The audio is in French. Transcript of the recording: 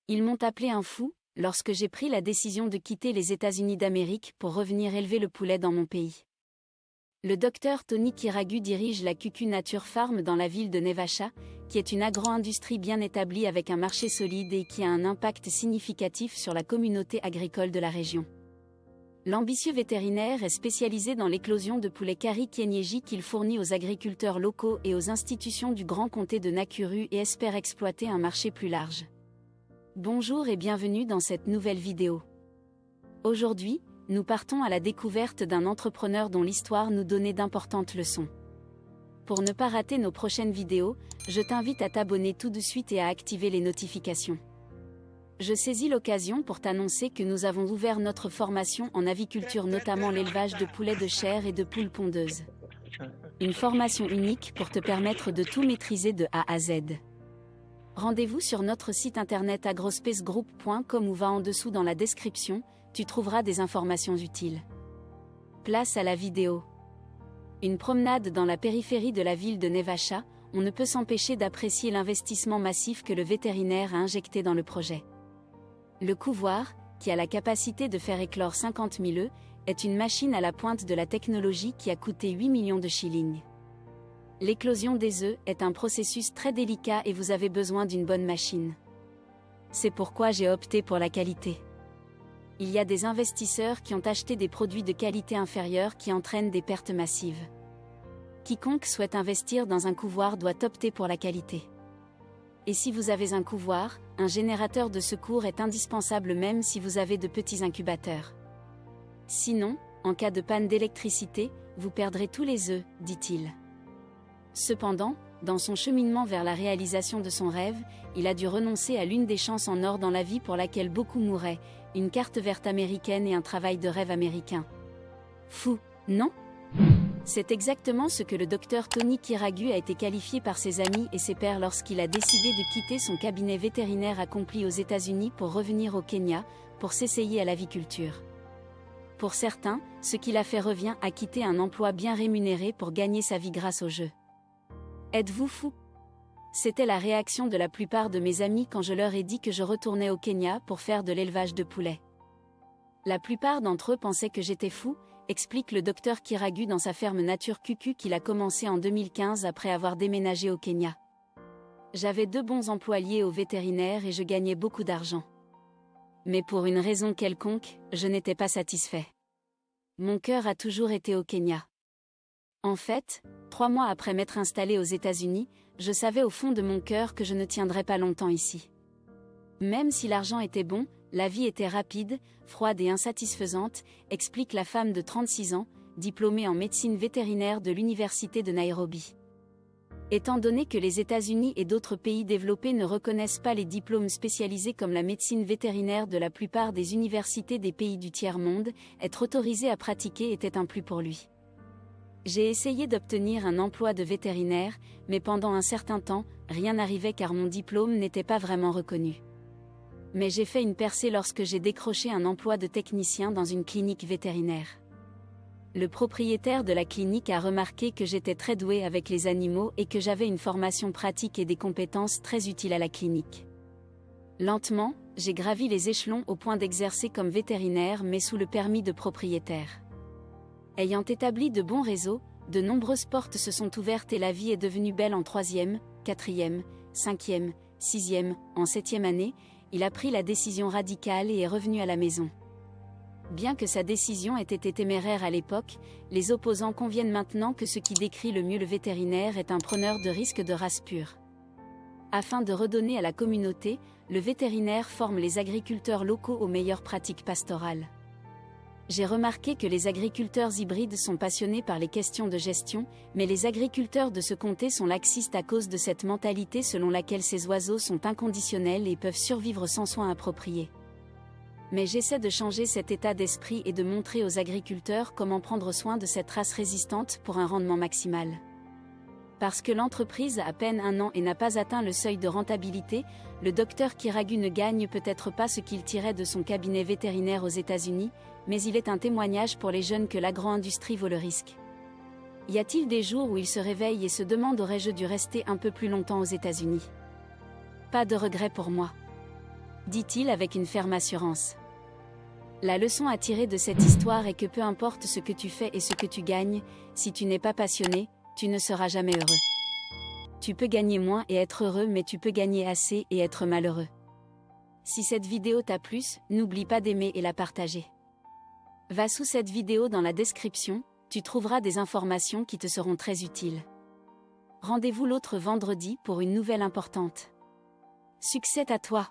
Ils m'ont appelé un fou, lorsque j'ai pris la décision de quitter les États-Unis d'Amérique pour revenir élever le poulet dans mon pays. Le docteur Tony Kiragu dirige la QQ Nature Farm dans la ville de Nevacha, qui est une agro-industrie bien établie avec un marché solide et qui a un impact significatif sur la communauté agricole de la région. L'ambitieux vétérinaire est spécialisé dans l'éclosion de poulets Kari Kienyeji qu'il fournit aux agriculteurs locaux et aux institutions du Grand Comté de Nakuru et espère exploiter un marché plus large. Bonjour et bienvenue dans cette nouvelle vidéo. Aujourd'hui, nous partons à la découverte d'un entrepreneur dont l'histoire nous donnait d'importantes leçons. Pour ne pas rater nos prochaines vidéos, je t'invite à t'abonner tout de suite et à activer les notifications. Je saisis l'occasion pour t'annoncer que nous avons ouvert notre formation en aviculture, notamment l'élevage de poulets de chair et de poules pondeuses. Une formation unique pour te permettre de tout maîtriser de A à Z. Rendez-vous sur notre site internet agrospacegroup.com ou va en dessous dans la description, tu trouveras des informations utiles. Place à la vidéo. Une promenade dans la périphérie de la ville de Nevacha, on ne peut s'empêcher d'apprécier l'investissement massif que le vétérinaire a injecté dans le projet. Le couvoir, qui a la capacité de faire éclore 50 000 œufs, est une machine à la pointe de la technologie qui a coûté 8 millions de shillings. L'éclosion des œufs est un processus très délicat et vous avez besoin d'une bonne machine. C'est pourquoi j'ai opté pour la qualité. Il y a des investisseurs qui ont acheté des produits de qualité inférieure qui entraînent des pertes massives. Quiconque souhaite investir dans un couvoir doit opter pour la qualité. Et si vous avez un couvoir, un générateur de secours est indispensable même si vous avez de petits incubateurs. Sinon, en cas de panne d'électricité, vous perdrez tous les œufs, dit-il. Cependant, dans son cheminement vers la réalisation de son rêve, il a dû renoncer à l'une des chances en or dans la vie pour laquelle beaucoup mouraient, une carte verte américaine et un travail de rêve américain. Fou, non ? C'est exactement ce que le docteur Tony Kiragu a été qualifié par ses amis et ses pairs lorsqu'il a décidé de quitter son cabinet vétérinaire accompli aux États-Unis pour revenir au Kenya, pour s'essayer à l'aviculture. Pour certains, ce qu'il a fait revient à quitter un emploi bien rémunéré pour gagner sa vie grâce au jeu. Êtes-vous fou ? C'était la réaction de la plupart de mes amis quand je leur ai dit que je retournais au Kenya pour faire de l'élevage de poulets. La plupart d'entre eux pensaient que j'étais fou, explique le docteur Kiragu dans sa ferme Nature QQ qu'il a commencé en 2015 après avoir déménagé au Kenya. J'avais 2 bons employés au vétérinaire et je gagnais beaucoup d'argent. Mais pour une raison quelconque, je n'étais pas satisfait. Mon cœur a toujours été au Kenya. En fait, 3 mois après m'être installé aux États-Unis, je savais au fond de mon cœur que je ne tiendrais pas longtemps ici. Même si l'argent était bon, la vie était rapide, froide et insatisfaisante, explique la femme de 36 ans, diplômée en médecine vétérinaire de l'université de Nairobi. Étant donné que les États-Unis et d'autres pays développés ne reconnaissent pas les diplômes spécialisés comme la médecine vétérinaire de la plupart des universités des pays du tiers-monde, être autorisé à pratiquer était un plus pour lui. J'ai essayé d'obtenir un emploi de vétérinaire, mais pendant un certain temps, rien n'arrivait car mon diplôme n'était pas vraiment reconnu. Mais j'ai fait une percée lorsque j'ai décroché un emploi de technicien dans une clinique vétérinaire. Le propriétaire de la clinique a remarqué que j'étais très doué avec les animaux et que j'avais une formation pratique et des compétences très utiles à la clinique. Lentement, j'ai gravi les échelons au point d'exercer comme vétérinaire mais sous le permis de propriétaire. Ayant établi de bons réseaux, de nombreuses portes se sont ouvertes et la vie est devenue belle en 3e, 4e, 5e, 6e, en 7e année, il a pris la décision radicale et est revenu à la maison. Bien que sa décision ait été téméraire à l'époque, les opposants conviennent maintenant que ce qui décrit le mieux le vétérinaire est un preneur de risques de race pure. Afin de redonner à la communauté, le vétérinaire forme les agriculteurs locaux aux meilleures pratiques pastorales. J'ai remarqué que les agriculteurs hybrides sont passionnés par les questions de gestion, mais les agriculteurs de ce comté sont laxistes à cause de cette mentalité selon laquelle ces oiseaux sont inconditionnels et peuvent survivre sans soins appropriés. Mais j'essaie de changer cet état d'esprit et de montrer aux agriculteurs comment prendre soin de cette race résistante pour un rendement maximal. Parce que l'entreprise a à peine 1 an et n'a pas atteint le seuil de rentabilité, le docteur Kiragu ne gagne peut-être pas ce qu'il tirait de son cabinet vétérinaire aux États-Unis, mais il est un témoignage pour les jeunes que l'agro-industrie vaut le risque. Y a-t-il des jours où il se réveille et se demande aurais-je dû rester un peu plus longtemps aux États-Unis ? Pas de regret pour moi. dit-il avec une ferme assurance. La leçon à tirer de cette histoire est que peu importe ce que tu fais et ce que tu gagnes, si tu n'es pas passionné, tu ne seras jamais heureux. Tu peux gagner moins et être heureux, mais tu peux gagner assez et être malheureux. Si cette vidéo t'a plu, n'oublie pas d'aimer et la partager. Va sous cette vidéo dans la description, tu trouveras des informations qui te seront très utiles. Rendez-vous l'autre vendredi pour une nouvelle importante. Succès à toi!